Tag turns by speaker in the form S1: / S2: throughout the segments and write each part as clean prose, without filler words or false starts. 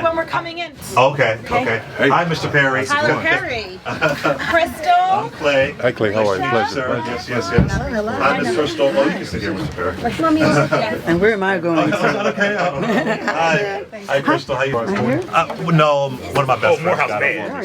S1: you when we're coming in.
S2: Okay. Hey. Hi, Mr. Perry.
S1: Tyler Perry. Crystal.
S2: I'm Clay.
S3: Hi, Clay. How are you? Pleasure.
S2: Sir. Yes. Hi, Miss Crystal. Oh, you can sit here, Mr. Perry.
S4: And where am I going?
S2: Okay. Hi, Crystal. How you doing? No, one of my best friends.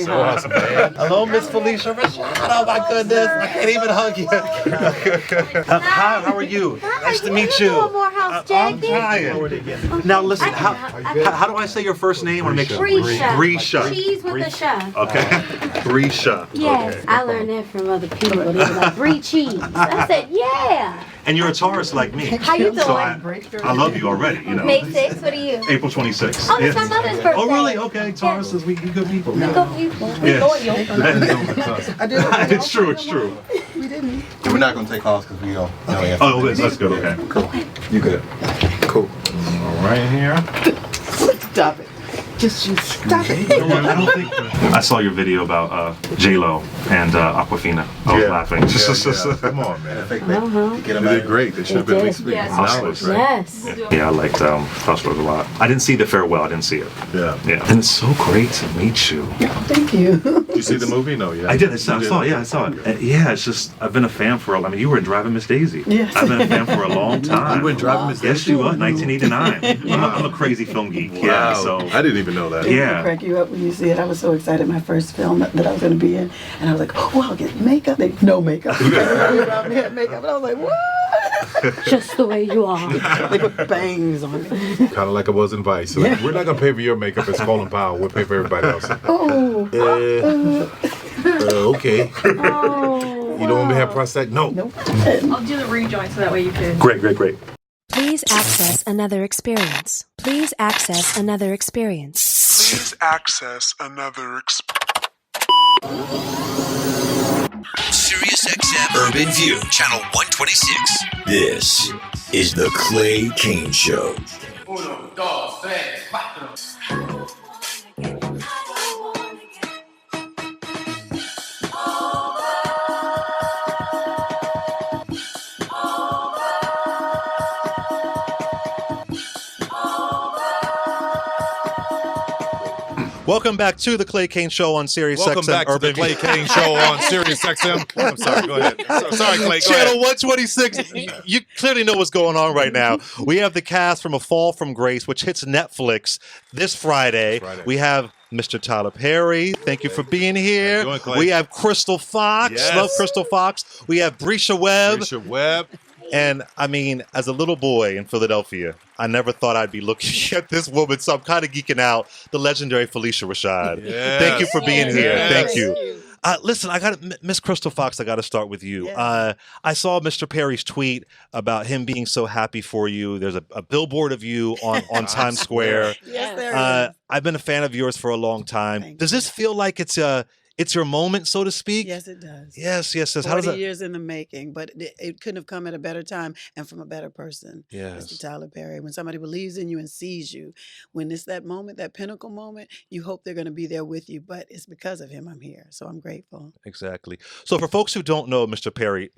S2: Morehouse Band. Hello, Miss Felicia Rashad. Oh my goodness, I can't even hug you. Hi, how are you? Nice to meet you. I'm trying. Now listen, how do I say your first name? I want to make sure. Grisha.
S5: Cheese with a sha.
S2: Okay. Grisha.
S5: Yes,
S2: Okay.
S5: I learned that from other people. They were like, brie cheese. I said, yeah.
S2: And you're a Taurus like me.
S5: How you doing?
S2: So I love you already, you know.
S5: May 6th, what are you?
S2: April 26th.
S5: Oh, it's my mother's birthday.
S2: Oh, really? Okay, Tauruses, we good people.
S5: We go people. We loyal.
S2: It's true, it's true.
S3: We're not going to take calls because we don't.
S2: Oh, that's good, okay.
S3: Cool. You good. Cool.
S2: All right here.
S4: Stop it. Just you stop it.
S2: You know what, I don't think... I saw your video about J-Lo and Aquafina. I was laughing.
S3: Come on, man.
S5: Uh-huh.
S3: They did great. They should have been at least acknowledged, right?
S5: Yes.
S2: Yeah, I liked Hustlers a lot. I didn't see The Farewell. I didn't see it.
S3: Yeah.
S2: And it's so great to meet you.
S4: Thank you.
S3: Did you see the movie? No, yeah.
S2: I did. I saw it. Yeah, I saw it. Yeah, it's just, I've been a fan for I mean, you were in Driving Miss Daisy.
S4: Yes.
S2: I've been a fan for a long time.
S3: You were in Driving Miss Daisy?
S2: Yes, you were. 1989. I'm a crazy film geek.
S3: Wow.
S2: Yeah, so.
S3: I didn't even know that.
S2: Yeah.
S4: Crack you up when you see it. I was so excited. My first film that I was going to be in, and I was like, "Oh, I'll get makeup." No makeup. They had makeup, and I was like, "What?"
S5: Just the way you are.
S4: They put bangs on me.
S3: Kind of like I was in Vice. So we're not going to pay for your makeup. It's Colin Powell. We'll pay for everybody else.
S4: Oh.
S3: Okay.
S5: Oh.
S3: You don't want me to have prostate? No.
S4: Nope.
S1: I'll do the rejoin so that way you can.
S2: Great.
S6: Please access another experience. Please access another experience.
S7: Please access another
S8: SiriusXM Urban View, Channel 126. This is The Clay Cain Show.
S9: Uno, dos, tres, cuatro.
S2: Welcome back to the Clay Cain Show on SiriusXM.
S3: Welcome back to the Clay Cain Show on SiriusXM. I'm sorry, go ahead. Sorry, Clay, go
S2: Channel
S3: ahead.
S2: 126. You clearly know what's going on right now. We have the cast from A Fall from Grace, which hits Netflix this Friday. We have Mr. Tyler Perry. Thank you for being here.
S3: How you doing, Clay?
S2: We have Crystal Fox.
S3: Yes.
S2: Love Crystal Fox. We have Brisha Webb.
S3: Brisha Webb.
S2: And I mean, as a little boy in Philadelphia, I never thought I'd be looking at this woman, so I'm kind of geeking out. The legendary Felicia Rashad.
S3: Yes.
S2: Thank you for being here.
S3: Yes.
S2: Thank you. Listen, I got Miss Crystal Fox. I got to start with you.
S4: Yes.
S2: I saw Mr. Perry's tweet about him being so happy for you. There's a billboard of you on Times Square.
S4: Yes, there is.
S2: I've been a fan of yours for a long time.
S4: Thank
S2: Does this feel like it's your moment, so to speak?
S4: Yes, it does.
S2: Yes.
S4: 40
S2: How does that?
S4: years in the making, but it couldn't have come at a better time and from a better person.
S2: Yes.
S4: Mr. Tyler Perry. When somebody believes in you and sees you, when it's that moment, that pinnacle moment, you hope they're going to be there with you. But it's because of him I'm here. So I'm grateful.
S2: Exactly. So for folks who don't know Mr. Perry,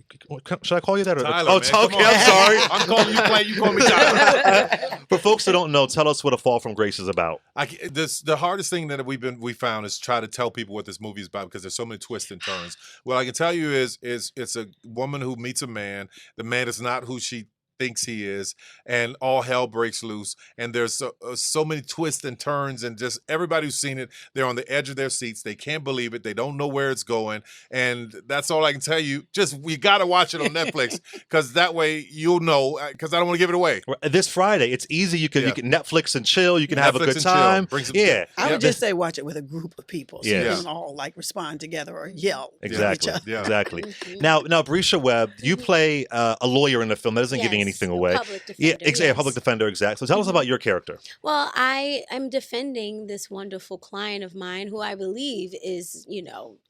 S2: should I call you that?
S3: Tyler,
S2: oh,
S3: man, come
S2: okay.
S3: on.
S2: I'm sorry.
S3: I'm calling you Clay. You call me Tyler.
S2: For folks who don't know, tell us what A Fall from Grace is about.
S3: The hardest thing that we found is try to tell people what this movie is about because there's so many twists and turns. What I can tell you is it's a woman who meets a man. The man is not who she thinks he is, and all hell breaks loose. And there's so many twists and turns, and just everybody who's seen it, they're on the edge of their seats. They can't believe it. They don't know where it's going, and that's all I can tell you. Just we got to watch it on Netflix because that way you'll know. Because I don't want to give it away.
S2: This Friday, it's easy. You can Netflix and chill. You can have a good
S3: Netflix
S2: time.
S3: and chill.
S4: I would just say watch it with a group of people, so you
S2: Yes.
S4: don't all like respond together or yell.
S2: Exactly.
S4: at each other.
S3: Yeah.
S2: Exactly. Now, Brisha Webb, you play a lawyer in the film. That isn't giving anything away.
S5: Public defender,
S2: exactly. Public defender, exactly. So tell us about your character.
S5: Well, I am defending this wonderful client of mine who I believe is,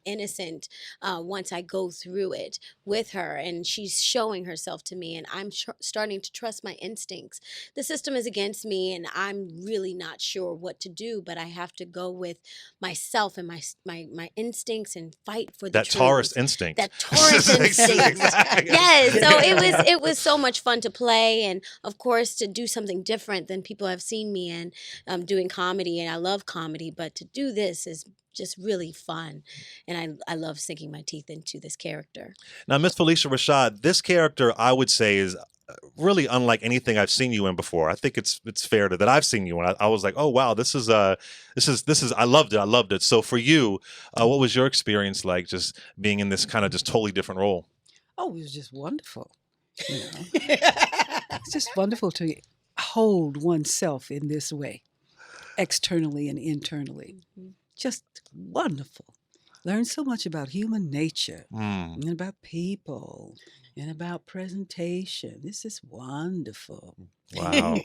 S5: innocent once I go through it with her, and she's showing herself to me, and I'm starting to trust my instincts. The system is against me, and I'm really not sure what to do, but I have to go with myself and my instincts and fight for the
S3: That
S5: truth.
S3: Taurus instinct.
S5: That Taurus instinct. Yes. So it was so much fun to play, and of course to do something different than people have seen me in, doing comedy, and I love comedy, but to do this is just really fun, and I love sinking my teeth into this character.
S3: Now, Miss Felicia Rashad, this character I would say is really unlike anything I've seen you in before. I think it's fair that I've seen you, and I was like, oh wow, this is I loved it. So for you, what was your experience like, just being in this kind of just totally different role?
S10: Oh, it was just wonderful. You know, it's just wonderful to hold oneself in this way, externally and internally. Just wonderful. Learn so much about human nature and about people and about presentation. This is wonderful.
S3: Wow.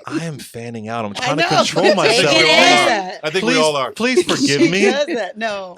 S3: I am fanning out. I'm
S4: I
S3: trying to
S4: know.
S3: control myself.
S4: She does that.
S3: I think we all are. Please forgive
S4: She
S3: me.
S4: does that. No.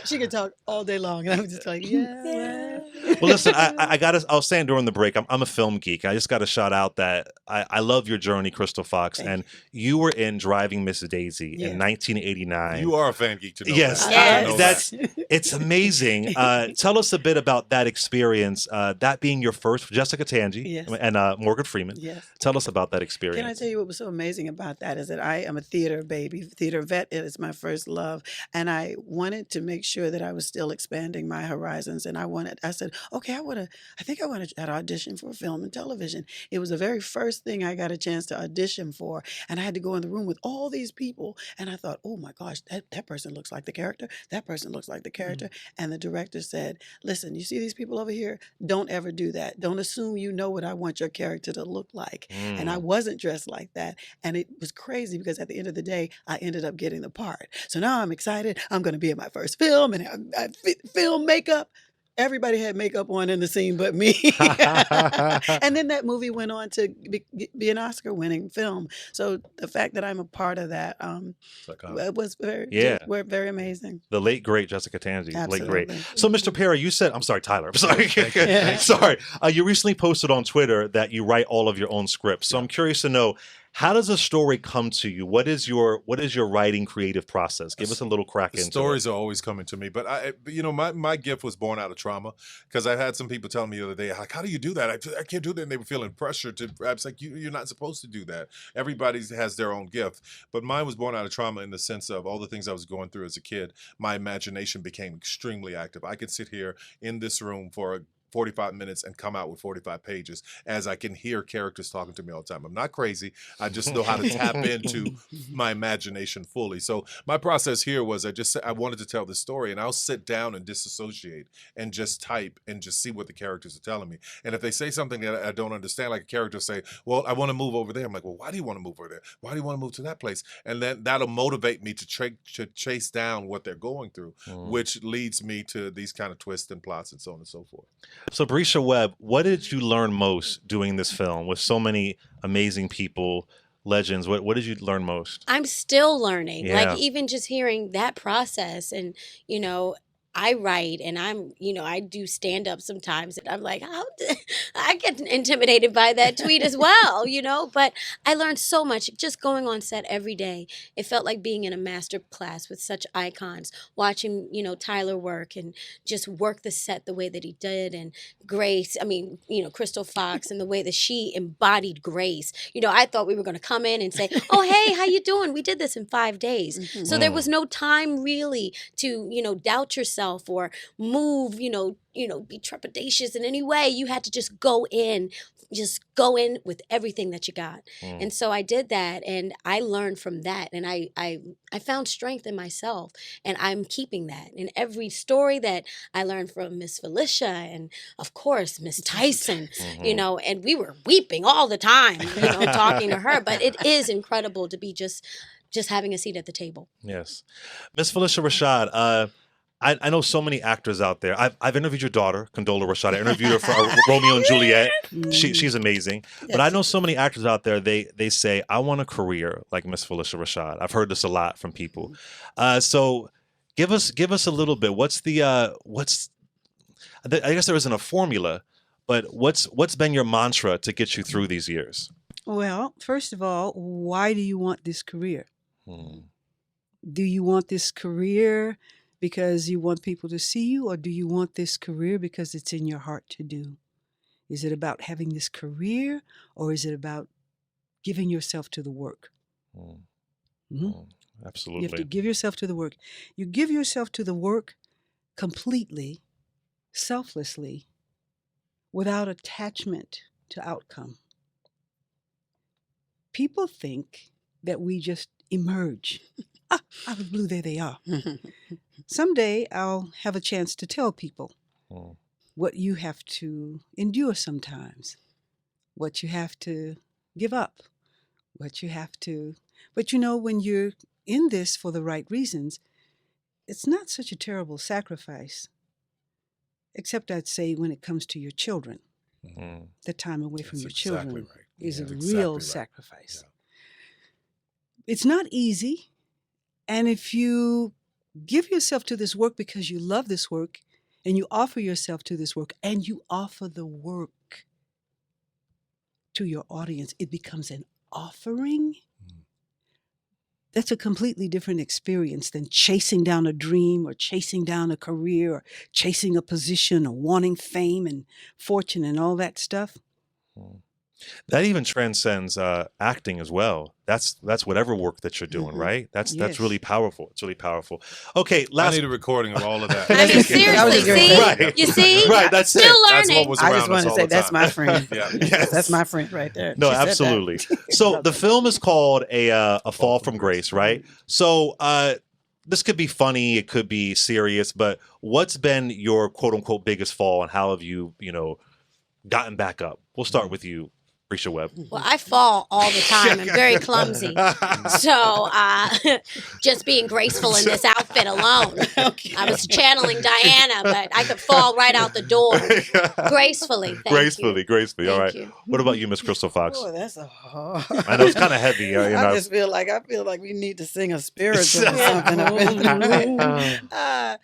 S4: She can talk all day long, and I'm just like, yeah.
S3: Well, listen, I was saying during the break, I'm a film geek. I just got to shout out that I love your journey, Crystal Fox, and you were in Driving Miss Daisy in 1989. You are a fan geek to know
S4: Yes.
S3: It's amazing. Tell us a bit about that experience, that being your first, Jessica Tangi and Morgan Freeman.
S4: Yes.
S3: Tell us about that experience.
S4: Can I tell you what was so amazing about that is that I am a theater baby, theater vet. It is my first love. And I wanted to make sure that I was still expanding my horizons. And I said, okay, I think I want to audition for film and television. It was the very first thing I got a chance to audition for. And I had to go in the room with all these people. And I thought, oh my gosh, that person looks like the character. That person looks like the character. And the director said, listen, you see these people over here? Don't ever do that. Don't assume you know what I want your character to look like. And I wasn't dressed like that. And it was crazy because at the end of the day, I ended up getting the part. So now I'm excited. I'm going to be in my first film, and I film makeup. Everybody had makeup on in the scene but me. And then that movie went on to be an Oscar-winning film. So the fact that I'm a part of that was very amazing.
S3: The late, great Jessica Tangi.
S4: Absolutely.
S3: Late, great. So, Mr. Perry, you said, I'm sorry, Tyler. I'm sorry. Sorry. You recently posted on Twitter that you write all of your own scripts. So I'm curious to know, how does a story come to you? What is your writing creative process? Give us a little crack into it.
S11: Stories are always coming to me, but my gift was born out of trauma, because I've had some people tell me the other day, like, how do you do that? I can't do that. And they were feeling pressure to perhaps like, you're not supposed to do that. Everybody has their own gift, but mine was born out of trauma in the sense of all the things I was going through as a kid. My imagination became extremely active. I could sit here in this room for 45 minutes and come out with 45 pages, as I can hear characters talking to me all the time. I'm not crazy. I just know how to tap into my imagination fully. So my process here was I wanted to tell this story, and I'll sit down and disassociate and just type and just see what the characters are telling me. And if they say something that I don't understand, like a character say, well, I want to move over there. I'm like, well, why do you want to move over there? Why do you want to move to that place? And then that'll motivate me to chase down what they're going through, which leads me to these kind of twists and plots and so on and so forth.
S3: So, Brescia Webb, what did you learn most doing this film with so many amazing people, legends? What did you learn most?
S5: I'm still learning.
S3: Yeah.
S5: Like, even just hearing that process, and I write, and I do stand up sometimes, and I'm like, I get intimidated by that tweet as well, but I learned so much just going on set every day. It felt like being in a master class with such icons, watching, Tyler work and just work the set the way that he did, and Grace, Crystal Fox, and the way that she embodied Grace. I thought we were going to come in and say, oh, hey, how you doing? We did this in 5 days. So there was no time really to, doubt yourself or move, be trepidatious in any way. You had to just go in with everything that you got. And so I did that, and I learned from that, and I found strength in myself, and I'm keeping that in every story that I learned from Miss Felicia, and of course Miss Tyson, and we were weeping all the time, talking to her. But it is incredible to be just having a seat at the table.
S3: Yes. Miss Felicia Rashad, I know so many actors out there. I've interviewed your daughter, Condola Rashad. I interviewed her for Romeo and Juliet. She's amazing. But I know so many actors out there, they say, I want a career like Miss Felicia Rashad. I've heard this a lot from people. So
S2: Give us a little bit. What's the I guess there isn't a formula, but what's been your mantra to get you through these years?
S10: Well, first of all, why do you want this career? Do you want this career because you want people to see you, or do you want this career because it's in your heart to do? Is it about having this career, or is it about giving yourself to the work?
S2: Absolutely.
S10: You have to give yourself to the work. You give yourself to the work completely, selflessly, without attachment to outcome. People think that we just emerge. Out of the blue, there they are. Someday I'll have a chance to tell people what you have to endure sometimes, what you have to give up, what you have to. But when you're in this for the right reasons, it's not such a terrible sacrifice, except I'd say when it comes to your children. The time away from your children is a real sacrifice. It's not easy. And if you give yourself to this work because you love this work, and you offer yourself to this work, and you offer the work to your audience, it becomes an offering. That's a completely different experience than chasing down a dream or chasing down a career or chasing a position or wanting fame and fortune and all that stuff.
S2: That even transcends acting as well. That's whatever work that you're doing, right? That's really powerful. It's really powerful. Okay,
S3: I need a recording of all of that.
S5: I mean, seriously, see? You see?
S2: Right, that's
S5: Still
S2: it.
S5: learning.
S3: That's what was
S4: I
S3: around
S4: just want
S3: us
S4: to
S3: all
S4: say
S3: the
S4: that's
S3: time.
S4: my friend.
S3: Yes.
S4: That's my friend right there.
S2: No,
S4: She said that.
S2: absolutely. So the film is called A Fall from Grace, right? So this could be funny, it could be serious, but what's been your quote unquote biggest fall, and how have you gotten back up? We'll start with you, Felicia Webb.
S5: Well, I fall all the time. I'm very clumsy. So just being graceful in this outfit alone. I was channeling Diana, but I could fall right out the door. Gracefully. Gracefully.
S2: All right.
S5: you.
S2: What about you, Miss Crystal Fox?
S4: Boy, that's a hard.
S2: I know it's kind of heavy.
S4: I just feel like we need to sing a spiritual or something. Up in the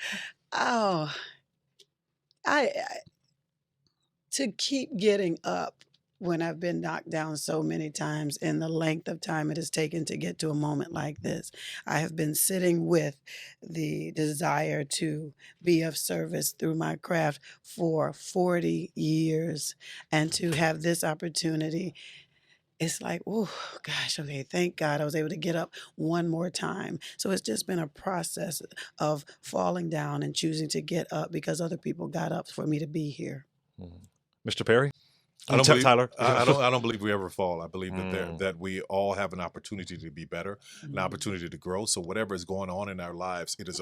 S4: I to keep getting up when I've been knocked down so many times, and the length of time it has taken to get to a moment like this. I have been sitting with the desire to be of service through my craft for 40 years, and to have this opportunity, it's like, oh gosh, okay, thank God I was able to get up one more time. So it's just been a process of falling down and choosing to get up because other people got up for me to be here.
S2: Mr. Perry?
S3: I don't believe,
S2: Tyler?
S3: I don't believe we ever fall. I believe that we all have an opportunity to be better, an opportunity to grow. So whatever is going on in our lives, it is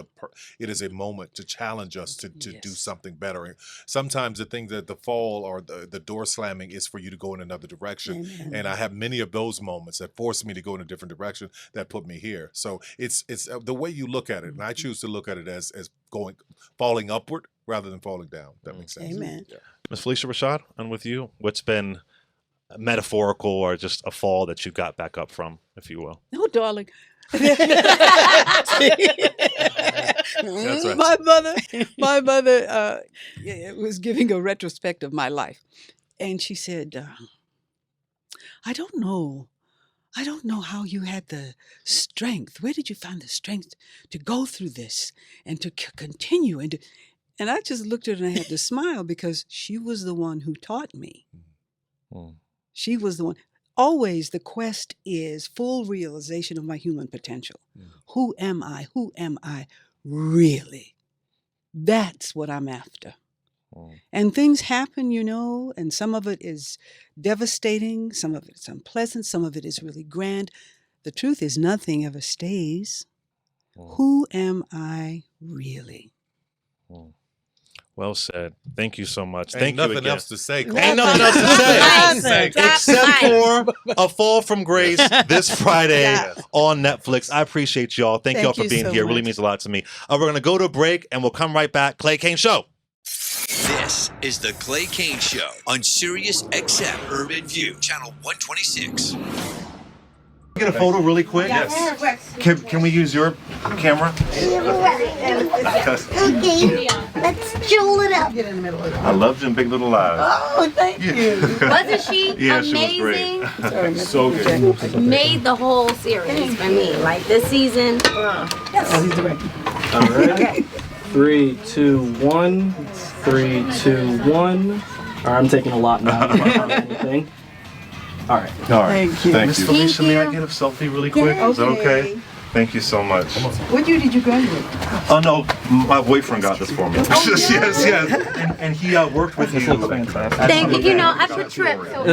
S3: a moment to challenge us to do something better. And sometimes the thing that the fall or the door slamming is for you to go in another direction.
S4: Amen.
S3: And I have many of those moments that force me to go in a different direction that put me here. So it's the way you look at it, and I choose to look at it as falling upward rather than falling down. That makes sense.
S4: Amen.
S3: Yeah.
S2: Ms. Felicia Rashad, I'm with you. What's been metaphorical or just a fall that you got back up from, if you will?
S10: No, darling.
S2: That's right.
S10: My mother was giving a retrospect of my life. And she said, I don't know how you had the strength. Where did you find the strength to go through this and to continue? And I just looked at her and I had to smile because she was the one who taught me. She was the one. Always the quest is full realization of my human potential. Who am I? Who am I really? That's what I'm after. And things happen, and some of it is devastating, some of it is unpleasant, some of it is really grand. The truth is nothing ever stays. Who am I really?
S2: Well said. Thank you so much.
S3: Ain't
S2: Thank you
S3: nothing
S2: again.
S3: else to say.
S2: Ain't nothing else to say. Except for A Fall from Grace this Friday on Netflix. I appreciate y'all. Thank y'all for being here. It really means a lot to me. We're going to go to a break and we'll come right back. Clay Cain Show.
S8: This is the Clay Cain Show on Sirius XM Urban View, channel 126.
S2: Get a photo really quick.
S3: Yes.
S2: Can we use your camera?
S12: Okay, let's jewel it up.
S4: Get in the middle of it.
S2: I loved you in Big Little Lies.
S4: Oh, thank you.
S5: Wasn't she
S2: Yeah,
S5: amazing?
S2: she was great. So good.
S5: Made the whole series for me. Like this season.
S13: All right. 3, 2, 1. 3, 2, 1. All right, I'm taking a lot now. Anything. All right.
S2: All right.
S4: Thank you.
S2: Miss Felicia,
S5: Thank
S2: may I
S5: you.
S2: get a selfie really quick? Is that okay? Thank you so much.
S4: What year did you graduate?
S2: Oh no, my boyfriend got this for me. yes. And he worked with you.
S13: Fantastic.
S5: Thank you. You know, I put trips. So